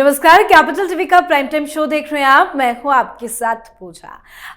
नमस्कार, capital TV का prime time show देख रहे हैं आप। मैं हूं आपके साथ पूजा।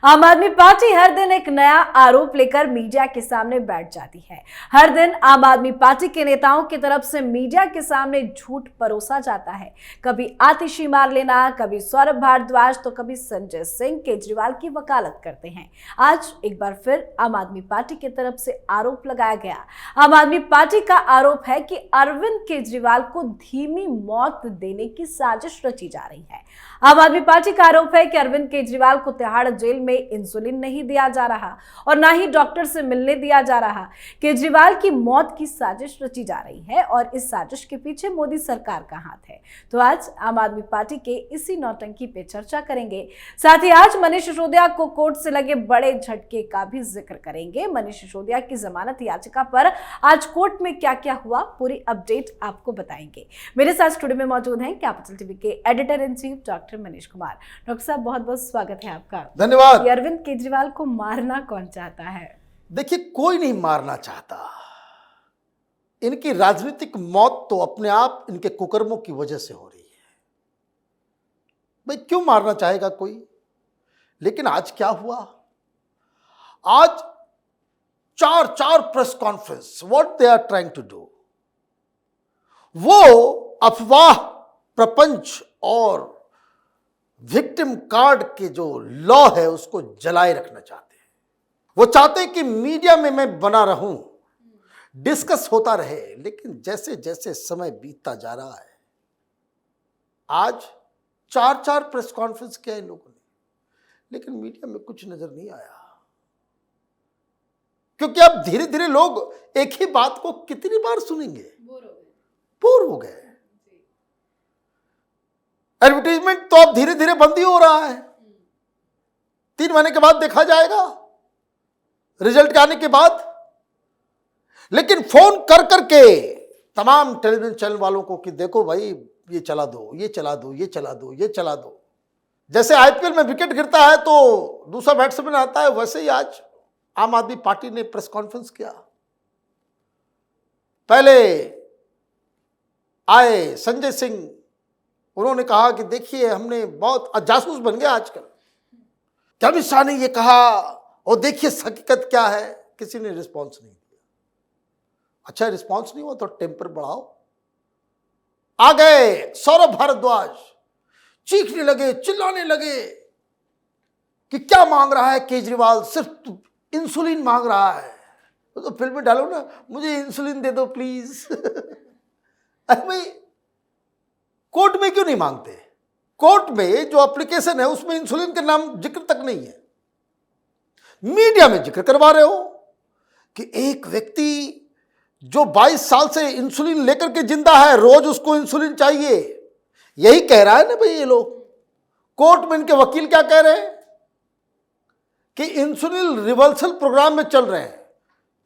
आम आदमी पार्टी हर दिन एक नया आरोप लेकर मीडिया के सामने बैठ जाती है। हर दिन आम आदमी पार्टी के नेताओं की तरफ से मीडिया के सामने झूठ परोसा जाता है। कभी आतिशी मार लेना, कभी सौरभ भारद्वाज तो कभी संजय सिंह केजरीवाल की वकालत करते हैं। आज एक बार फिर आम आदमी पार्टी की तरफ से आरोप लगाया गया। आम आदमी पार्टी का आरोप है कि अरविंद केजरीवाल को धीमी मौत देने की साजिश रची जा रही है। आम आदमी पार्टी का आरोप है कि अरविंद केजरीवाल को तिहाड़ जेल में इंसुलिन नहीं दिया जा रहा और ना ही डॉक्टर से मिलने दिया जा रहा। केजरीवाल की मौत की साजिश रची जा रही है और इस साजिश के पीछे मोदी सरकार का हाथ है। तो आज आम आदमी पार्टी के इसी नौटंकी पे चर्चा करेंगे। साथ ही आज मनीष सिसोदिया को कोर्ट से लगे बड़े झटके का भी जिक्र करेंगे। मनीष सिसोदिया की जमानत याचिका पर आज कोर्ट में क्या क्या हुआ, पूरी अपडेट आपको बताएंगे। मेरे साथ स्टूडियो में मौजूद हैं कैपिटल टीवी के editor in chief doctor Manish Kumar. Doctor साहब, बहुत बहुत स्वागत है आपका। धन्यवाद। अरविंद केजरीवाल को मारना कौन चाहता है? देखिए, कोई नहीं मारना चाहता। इनकी राजनीतिक मौत तो अपने आप इनके कुकर्मों की वजह से हो रही है। भाई क्यों मारना चाहेगा कोई? लेकिन आज क्या हुआ? आज चार press conference, what they are trying to do, वो अफवाह, प्रपंच और विक्टिम कार्ड के जो लॉ है उसको जलाए रखना चाहते हैं। वो चाहते हैं कि मीडिया में मैं बना रहूं, डिस्कस होता रहे, लेकिन जैसे जैसे समय बीतता जा रहा है, आज चार प्रेस कॉन्फ्रेंस किया इन लोगों ने, लेकिन मीडिया में कुछ नजर नहीं आया। क्योंकि अब धीरे धीरे लोग एक ही बात को कितनी बार सुनेंगे, बोर हो गए। एडवर्टीजमेंट तो अब धीरे धीरे बंद ही हो रहा है। 3 महीने के बाद देखा जाएगा, रिजल्ट के आने के बाद। लेकिन फोन कर करके तमाम टेलीविजन चैनल वालों को कि देखो भाई, ये चला दो, ये चला दो, ये चला दो, ये चला दो। जैसे आईपीएल में विकेट गिरता है तो दूसरा बैट्समैन आता है, वैसे ही आज आम आदमी पार्टी ने प्रेस कॉन्फ्रेंस किया। पहले आए संजय सिंह, उन्होंने कहा कि देखिए हमने बहुत जासूस बन गया आजकल, क्या अमित शाह ने ये कहा और देखिए हकीकत क्या है। किसी ने रिस्पॉन्स नहीं दिया। अच्छा, रिस्पॉन्स नहीं हुआ तो टेम्पर बढ़ाओ। आ गए सौरभ भारद्वाज, चीखने लगे, चिल्लाने लगे कि क्या मांग रहा है केजरीवाल, सिर्फ इंसुलिन मांग रहा है। तो फिल्म में डालो ना, मुझे इंसुलिन दे दो प्लीज। अरे भाई, कोर्ट में क्यों नहीं मांगते? कोर्ट में जो एप्लीकेशन है उसमें इंसुलिन के नाम जिक्र तक नहीं है। मीडिया में जिक्र करवा रहे हो कि एक व्यक्ति जो 22 साल से इंसुलिन लेकर के जिंदा है, रोज उसको इंसुलिन चाहिए। यही कह रहा है ना भाई ये लोग। कोर्ट में इनके वकील क्या कह रहे हैं कि इंसुलिन रिवर्सल प्रोग्राम में चल रहे हैं।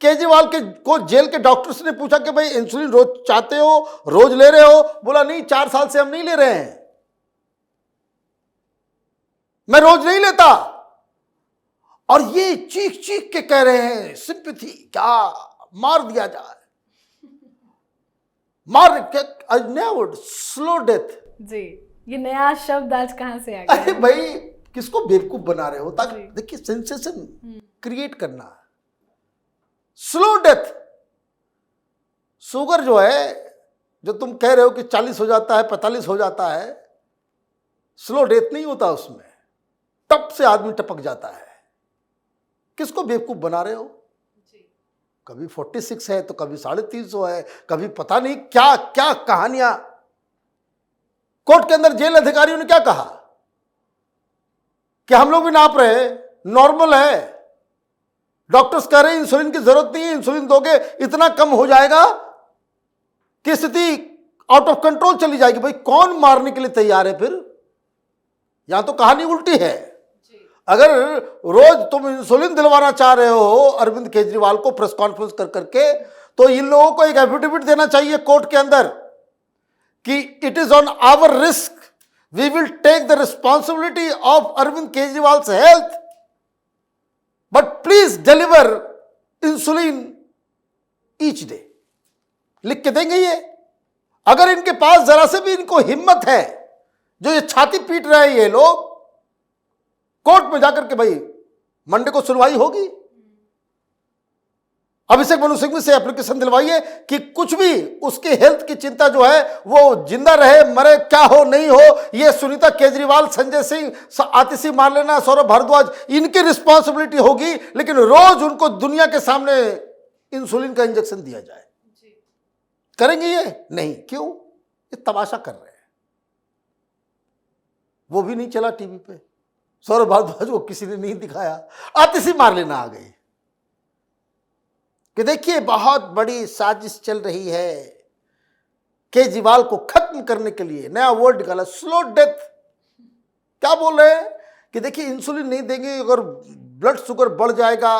केजरीवाल को जेल के डॉक्टर्स ने पूछा कि भाई इंसुलिन रोज चाहते हो, रोज ले रहे हो? बोला नहीं, 4 साल से हम नहीं ले रहे हैं, मैं रोज नहीं लेता। और ये चीख चीख के कह रहे हैं सिंपैथी, क्या मार दिया जाए, मार क्या, स्लो डेथ। जी, ये नया शब्द आज कहां से आ गया? अरे भाई, किसको बेवकूफ बना रहे हो? ताकि देखिए सेंसेशन क्रिएट करना है। Slow death. शुगर जो है, जो तुम कह रहे हो कि 40 हो जाता है, 45 हो जाता है, स्लो डेथ नहीं होता उसमें, टप से आदमी टपक जाता है। किसको बेवकूफ बना रहे हो? कभी 46 है तो कभी 350 है, कभी पता नहीं क्या क्या कहानियां। कोर्ट के अंदर जेल अधिकारियों ने क्या कहा कि हम लोग भी नाप रहे हैं, नॉर्मल है। डॉक्टर्स कह रहे हैं इंसुलिन की जरूरत नहीं है, इंसुलिन दोगे इतना कम हो जाएगा कि स्थिति आउट ऑफ कंट्रोल चली जाएगी। भाई कौन मारने के लिए तैयार है फिर? यहां तो कहानी उल्टी है। अगर रोज तुम इंसुलिन दिलवाना चाह रहे हो अरविंद केजरीवाल को प्रेस कॉन्फ्रेंस कर करके, तो इन लोगों को एक एफिडेविट देना चाहिए कोर्ट के अंदर कि it is on our risk, we will take the responsibility of Arvind Kejriwal's health, but please deliver insulin each day. लिख के देंगे ये। अगर इनके पास जरा से भी इनको हिम्मत है जो ये छाती पीट रहे हैं ये लोग, कोर्ट में जाकर के भाई मंडे को सुनवाई होगी। अभिषेक मनु सिंघवी से एप्लीकेशन दिलवाइए कि कुछ भी उसके हेल्थ की चिंता जो है वो जिंदा रहे मरे क्या हो नहीं हो, ये सुनीता केजरीवाल, संजय सिंह, आतिशी मारलेना, सौरभ भारद्वाज, इनकी रिस्पॉन्सिबिलिटी होगी। लेकिन रोज उनको दुनिया के सामने इंसुलिन का इंजेक्शन दिया जाए, करेंगे ये? नहीं। क्यों? ये तमाशा कर रहे हैं। वो भी नहीं चला टीवी पे, सौरभ भारद्वाज को किसी ने नहीं दिखाया, आतिशी मारलेना आ गई कि देखिए बहुत बड़ी साजिश चल रही है केजरीवाल को खत्म करने के लिए। नया वर्ड निकाला, स्लो डेथ। क्या बोल रहे हैं कि देखिए इंसुलिन नहीं देंगे, अगर ब्लड शुगर बढ़ जाएगा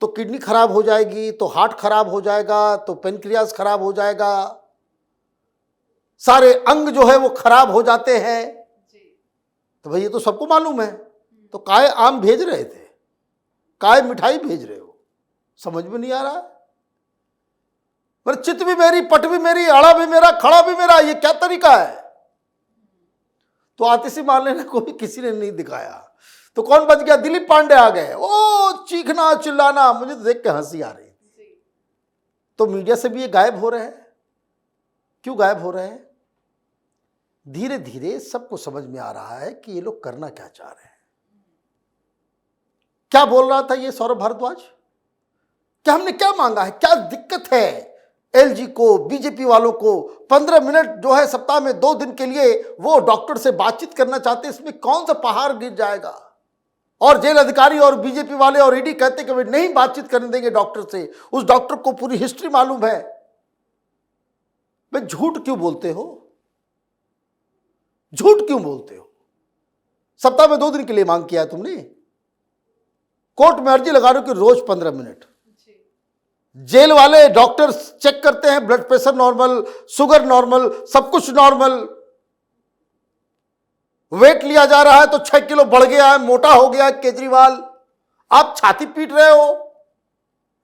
तो किडनी खराब हो जाएगी, तो हार्ट खराब हो जाएगा, तो पेनक्रियास खराब हो जाएगा, सारे अंग जो है वो खराब हो जाते हैं। तो भाई ये तो सबको मालूम है, तो काय आम भेज रहे थे, काय मिठाई भेज रहे हो? समझ में नहीं आ रहा। पर चित भी मेरी, पट भी मेरी, अड़ा भी मेरा, खड़ा भी मेरा, ये क्या तरीका है? तो आतिशी मारलेना को भी किसी ने नहीं दिखाया, तो कौन बच गया? दिलीप पांडे आ गए। ओ चीखना चिल्लाना, मुझे तो देख के हंसी आ रही थी। तो मीडिया से भी ये गायब हो रहे हैं। क्यों गायब हो रहे हैं? धीरे धीरे सबको समझ में आ रहा है कि ये लोग करना क्या चाह रहे हैं। क्या बोल रहा था ये सौरभ भारद्वाज? क्या हमने क्या मांगा है? क्या दिक्कत है एलजी को, बीजेपी वालों को? 15 मिनट जो है सप्ताह में 2 दिन के लिए वो डॉक्टर से बातचीत करना चाहते हैं, इसमें कौन सा पहाड़ गिर जाएगा? और जेल अधिकारी और बीजेपी वाले और ईडी कहते कि वे नहीं बातचीत करने देंगे डॉक्टर से। उस डॉक्टर को पूरी हिस्ट्री मालूम है। भाई झूठ क्यों बोलते हो? झूठ क्यों बोलते हो? सप्ताह में 2 दिन के लिए मांग किया है तुमने। कोर्ट में अर्जी लगा रहे हो कि रोज 15 मिनट। जेल वाले डॉक्टर्स चेक करते हैं, blood pressure normal, sugar normal, सब कुछ नॉर्मल। वेट लिया जा रहा है तो 6 किलो बढ़ गया है, मोटा हो गया है केजरीवाल। आप छाती पीट रहे हो।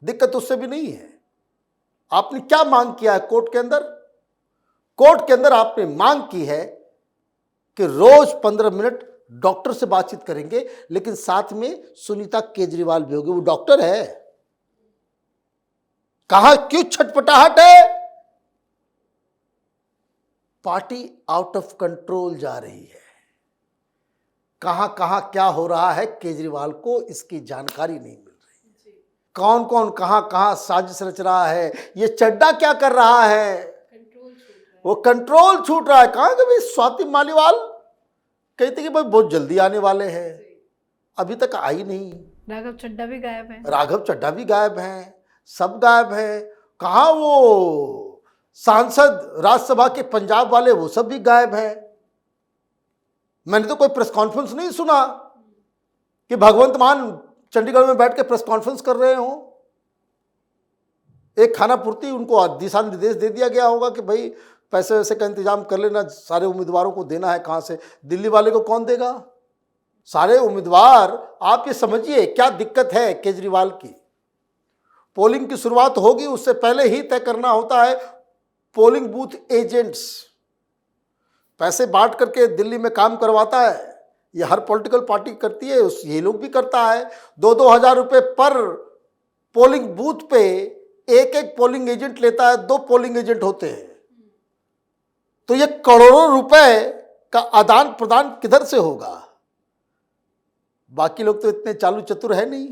दिक्कत उससे भी नहीं है। आपने क्या मांग किया है कोर्ट के अंदर? कोर्ट के अंदर आपने मांग की है कि रोज 15 मिनट डॉक्टर से बातचीत करेंगे, लेकिन साथ में सुनीता केजरीवाल भी होगी। वो डॉक्टर है। कहां क्यों छटपटाहट है? पार्टी आउट ऑफ कंट्रोल जा रही है। कहां कहां क्या हो रहा है केजरीवाल को इसकी जानकारी नहीं मिल रही। कौन कौन कहां कहां साजिश रच रहा है। ये चड्डा क्या कर रहा है? वो कंट्रोल छूट रहा है। कहां कि भाई स्वाति मालीवाल कहते कि भाई बहुत जल्दी आने वाले हैं, अभी तक आई नहीं। राघव चड्ढा भी गायब है। राघव चड्ढा भी गायब हैं, सब गायब हैं। कहाँ वो सांसद राज्यसभा के पंजाब वाले, वो सब भी गायब हैं। मैंने तो कोई प्रेस कॉन्फ्रेंस नहीं सुना कि भगवंत मान चंडीगढ़ में बैठ के प्रेस कॉन्फ्रेंस कर रहे हो। एक खाना पूर्ति उनको दिशा निर्देश दे दिया गया होगा कि भाई पैसे वैसे का इंतजाम कर लेना, सारे उम्मीदवारों को देना है। कहाँ से? दिल्ली वाले को कौन देगा? सारे उम्मीदवार। आप ये समझिए क्या दिक्कत है केजरीवाल की। पोलिंग की शुरुआत होगी उससे पहले ही तय करना होता है पोलिंग बूथ एजेंट्स। पैसे बांट करके दिल्ली में काम करवाता है। ये हर पॉलिटिकल पार्टी करती है, ये लोग भी करता है। 2-2 हज़ार रुपये पर पोलिंग बूथ पे एक एक पोलिंग एजेंट लेता है। 2 पोलिंग एजेंट होते हैं। तो ये करोड़ों रुपए का आदान प्रदान किधर से होगा? बाकी लोग तो इतने चालू चतुर है नहीं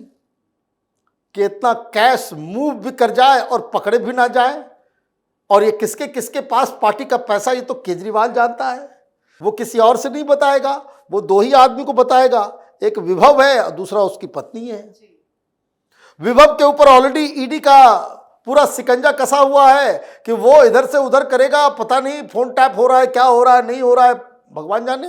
कि इतना कैश मूव भी कर जाए और पकड़े भी ना जाए। और ये किसके किसके पास पार्टी का पैसा, ये तो केजरीवाल जानता है। वो किसी और से नहीं बताएगा, वो 2 ही आदमी को बताएगा। एक विभव है और दूसरा उसकी पत्नी है। विभव के ऊपर ऑलरेडी ईडी का पूरा सिकंजा कसा हुआ है कि वो इधर से उधर करेगा। पता नहीं फोन टैप हो रहा है, क्या हो रहा है, नहीं हो रहा है, भगवान जाने।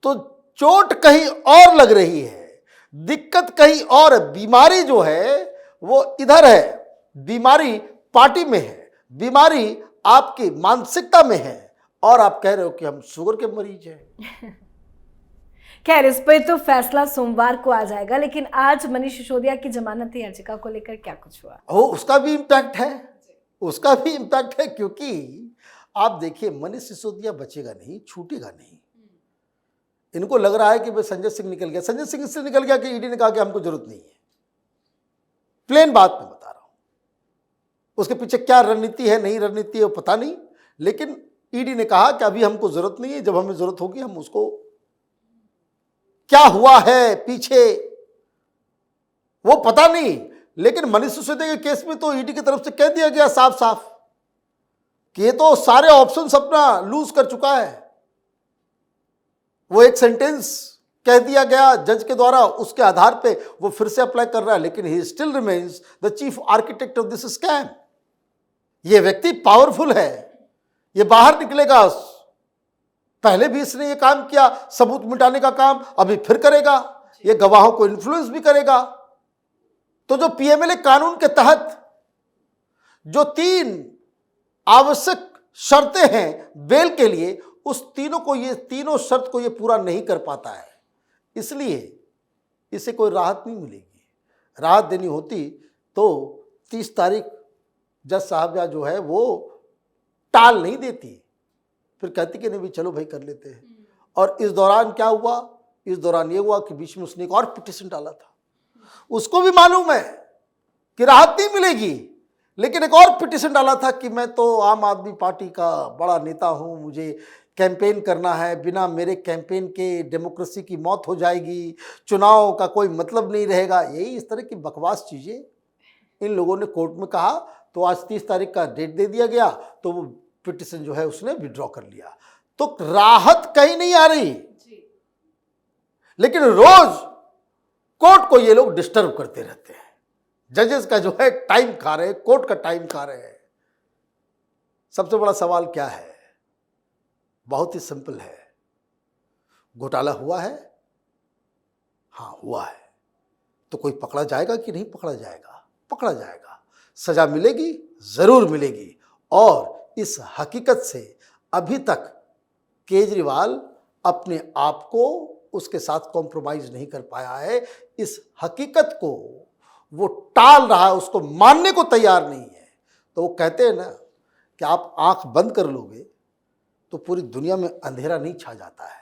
तो चोट कहीं और लग रही है, दिक्कत कहीं और। बीमारी जो है वो इधर है, बीमारी पार्टी में है, बीमारी आपकी मानसिकता में है। और आप कह रहे हो कि हम शुगर के मरीज हैं। खैर, इस पर तो फैसला सोमवार को आ जाएगा, लेकिन आज मनीष सिसोदिया की जमानत याचिका को लेकर क्या कुछ हुआ? उसका भी इम्पैक्ट है, उसका भी इम्पैक्ट है। क्योंकि आप देखिए मनीष सिसोदिया बचेगा नहीं, छूटेगा नहीं। इनको लग रहा है कि भाई संजय सिंह निकल गया। संजय सिंह इसलिए निकल गया कि ईडी ने कहा कि हमको जरूरत नहीं है। प्लेन बात मैं बता रहा हूं, उसके पीछे क्या रणनीति है, नहीं रणनीति है वो पता नहीं, लेकिन ईडी ने कहा कि अभी हमको जरूरत नहीं है, जब हमें जरूरत होगी हम उसको, क्या हुआ है पीछे वो पता नहीं। लेकिन मनीष सिसोदिया के केस में तो ईडी की तरफ से कह दिया गया साफ साफ कि ये तो सारे ऑप्शंस अपना लूज कर चुका है। वो एक सेंटेंस कह दिया गया जज के द्वारा, उसके आधार पे वो फिर से अप्लाई कर रहा है, लेकिन he still remains the chief architect of this scam. ये व्यक्ति पावरफुल है, ये बाहर निकलेगा। पहले भी इसने ये काम किया, सबूत मिटाने का काम, अभी फिर करेगा, ये गवाहों को इन्फ्लुएंस भी करेगा। तो जो पीएमएलए कानून के तहत जो 3 आवश्यक शर्तें हैं बेल के लिए, उस तीनों शर्त को ये पूरा नहीं कर पाता है, इसलिए इसे कोई राहत नहीं मिलेगी। राहत देनी होती तो 30 तारीख जज साहब जो है वो टाल नहीं देती, फिर कहती कि नहीं भी चलो भाई कर लेते हैं। और इस दौरान क्या हुआ, इस दौरान ये हुआ कि बीच में उसने एक और पिटीशन डाला था, उसको भी मालूम है कि राहत नहीं मिलेगी, लेकिन एक और पिटीशन डाला था कि मैं तो आम आदमी पार्टी का बड़ा नेता हूं, मुझे कैंपेन करना है, बिना मेरे कैंपेन के डेमोक्रेसी की मौत हो जाएगी, चुनाव का कोई मतलब नहीं रहेगा। यही इस तरह की बकवास चीज़ें इन लोगों ने कोर्ट में कहा। तो आज 30 तारीख का डेट दे दिया गया, तो वो पिटीशन जो है उसने विड्रॉ कर लिया। तो राहत कहीं नहीं आ रही, लेकिन रोज कोर्ट को ये लोग डिस्टर्ब करते रहते हैं। जजेस का जो है टाइम खा रहे हैं, कोर्ट का टाइम खा रहे हैं। सबसे बड़ा सवाल क्या है, बहुत ही सिंपल है। घोटाला हुआ है, हाँ हुआ है, तो कोई पकड़ा जाएगा कि नहीं पकड़ा जाएगा? पकड़ा जाएगा, सजा मिलेगी, जरूर मिलेगी। और इस हकीकत से अभी तक केजरीवाल अपने आप को उसके साथ कॉम्प्रोमाइज नहीं कर पाया है। इस हकीकत को वो टाल रहा है, उसको मानने को तैयार नहीं है। तो वो कहते हैं ना कि आप आंख बंद कर लोगे तो पूरी दुनिया में अंधेरा नहीं छा जाता है।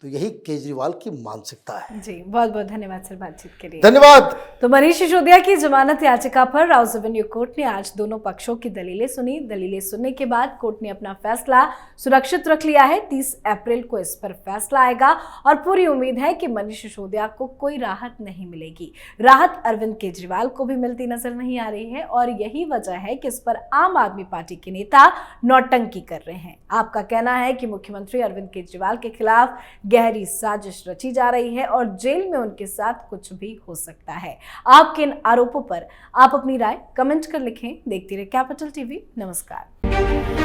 तो यही केजरीवाल की मानसिकता है। जी, बहुत बहुत धन्यवाद सर बातचीत के लिए। धन्यवाद। तो मनीष सिसोदिया की जमानत याचिका पर राउज एवेन्यू कोर्ट ने आज दोनों पक्षों की दलीलें सुनी। दलीलें सुनने के बाद कोर्ट ने अपना फैसला सुरक्षित रख लिया है। 30 अप्रैल को इस पर फैसला आएगा और पूरी उम्मीद है कि मनीष सिसोदिया को कोई राहत नहीं मिलेगी। राहत अरविंद केजरीवाल को भी मिलती नजर नहीं आ रही है और यही वजह है कि इस पर आम आदमी पार्टी के नेता नौटंकी कर रहे हैं। आपका कहना है कि मुख्यमंत्री अरविंद केजरीवाल के खिलाफ गहरी साजिश रची जा रही है और जेल में उनके साथ कुछ भी हो सकता है। आपके इन आरोपों पर आप अपनी राय कमेंट कर लिखें। देखते रहिए कैपिटल टीवी। नमस्कार।